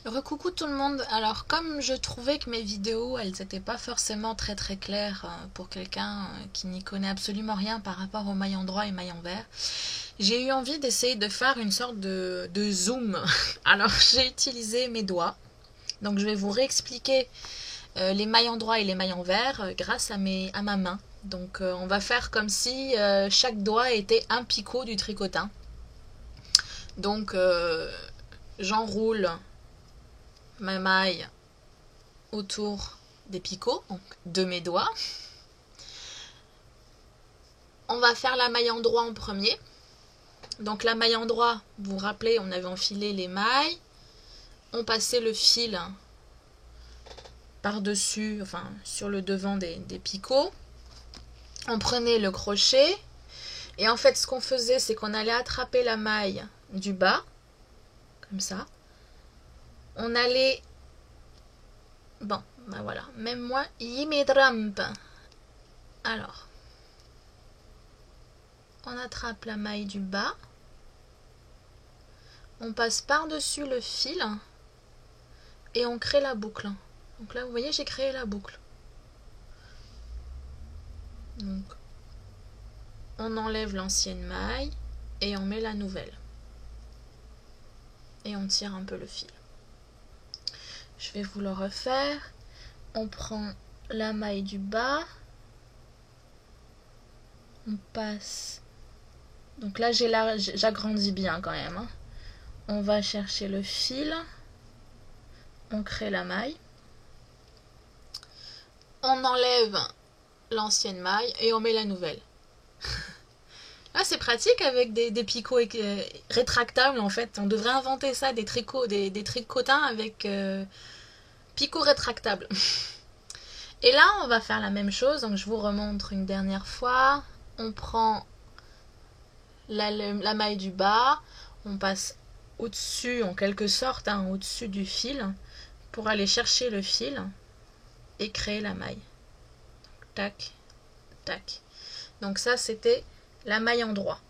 Recoucou tout le monde. Alors comme je trouvais que mes vidéos elles n'étaient pas forcément très claires pour quelqu'un qui n'y connaît absolument rien par rapport aux mailles endroit et mailles envers, j'ai eu envie d'essayer de faire une sorte de zoom. Alors j'ai utilisé mes doigts. Donc je vais vous réexpliquer les mailles endroit et les mailles envers grâce à ma main. Donc on va faire comme si chaque doigt était un picot du tricotin. Donc j'enroule ma maille autour des picots, donc de mes doigts. On va faire la maille endroit en premier. Donc la maille endroit, vous vous rappelez, on avait enfilé les mailles, on passait le fil par-dessus, enfin sur le devant des picots. On prenait le crochet et en fait ce qu'on faisait, c'est qu'on allait attraper la maille du bas, comme ça. On allait... Bon, ben voilà, même moi, il me trompe. Alors, on attrape la maille du bas, on passe par-dessus le fil et on crée la boucle. Donc là, vous voyez, j'ai créé la boucle. Donc, on enlève l'ancienne maille et on met la nouvelle. Et on tire un peu le fil. Je vais vous le refaire. On prend la maille du bas. On passe. Donc là, j'agrandis bien quand même. Hein. On va chercher le fil. On crée la maille. On enlève l'ancienne maille et on met la nouvelle. Là, c'est pratique avec des picots rétractables en fait. On devrait inventer ça, des tricotins avec picots rétractables. Et là, on va faire la même chose. Donc, je vous remontre une dernière fois. On prend la maille du bas. On passe au-dessus, en quelque sorte, hein, au-dessus du fil pour aller chercher le fil et créer la maille. Tac, tac. Donc ça, c'était la maille endroit.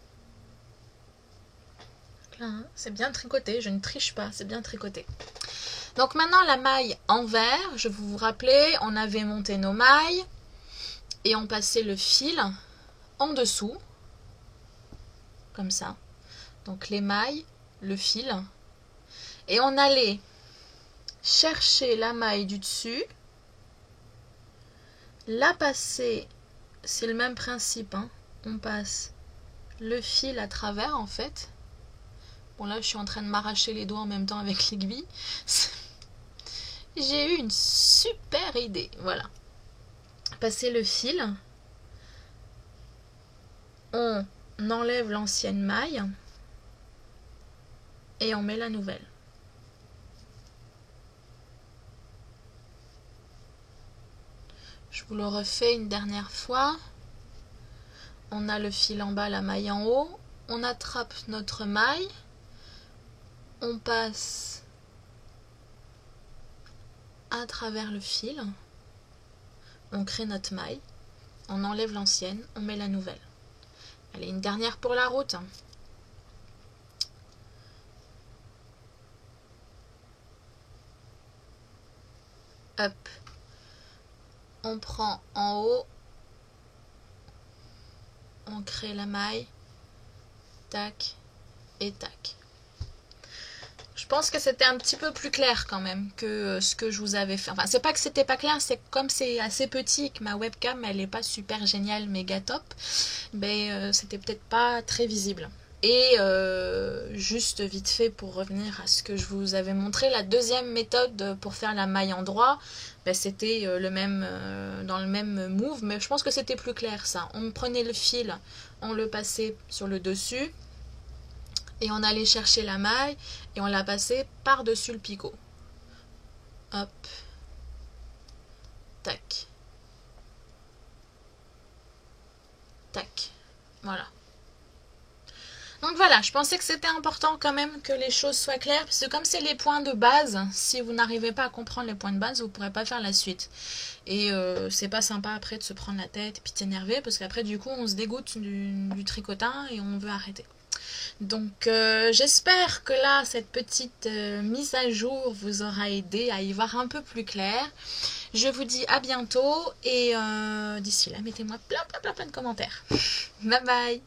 Là, hein, c'est bien tricoté, je ne triche pas, c'est bien tricoté. Donc maintenant la maille envers, je vous rappelais, on avait monté nos mailles et on passait le fil en dessous, comme ça. Donc les mailles, le fil, et on allait chercher la maille du dessus, la passer, c'est le même principe, hein. On passe le fil à travers en fait. Bon là je suis en train de m'arracher les doigts en même temps avec l'aiguille. J'ai eu une super idée, voilà. Passer le fil, on enlève l'ancienne maille et on met la nouvelle. Je vous le refais une dernière fois. On a le fil en bas, la maille en haut. On attrape notre maille. On passe à travers le fil. On crée notre maille. On enlève l'ancienne. On met la nouvelle. Allez, une dernière pour la route. Hop. On prend en haut. On crée la maille. Tac et tac. Je pense que c'était un petit peu plus clair quand même que ce que je vous avais fait. Enfin, c'est pas que c'était pas clair, c'est comme c'est assez petit que ma webcam elle est pas super géniale, méga top, mais c'était peut-être pas très visible. Et juste vite fait pour revenir à ce que je vous avais montré, la deuxième méthode pour faire la maille endroit, c'était dans le même move, mais je pense que c'était plus clair ça. On prenait le fil, on le passait sur le dessus. Et on allait chercher la maille et on la passait par-dessus le picot. Hop. Tac. Tac. Voilà. Donc voilà, je pensais que c'était important quand même que les choses soient claires, parce que comme c'est les points de base, si vous n'arrivez pas à comprendre les points de base, vous ne pourrez pas faire la suite. Et c'est pas sympa après de se prendre la tête et puis de s'énerver, parce qu'après du coup on se dégoûte du tricotin et on veut arrêter. Donc j'espère que là, cette petite mise à jour vous aura aidé à y voir un peu plus clair. Je vous dis à bientôt et d'ici là, mettez-moi plein de commentaires. Bye bye.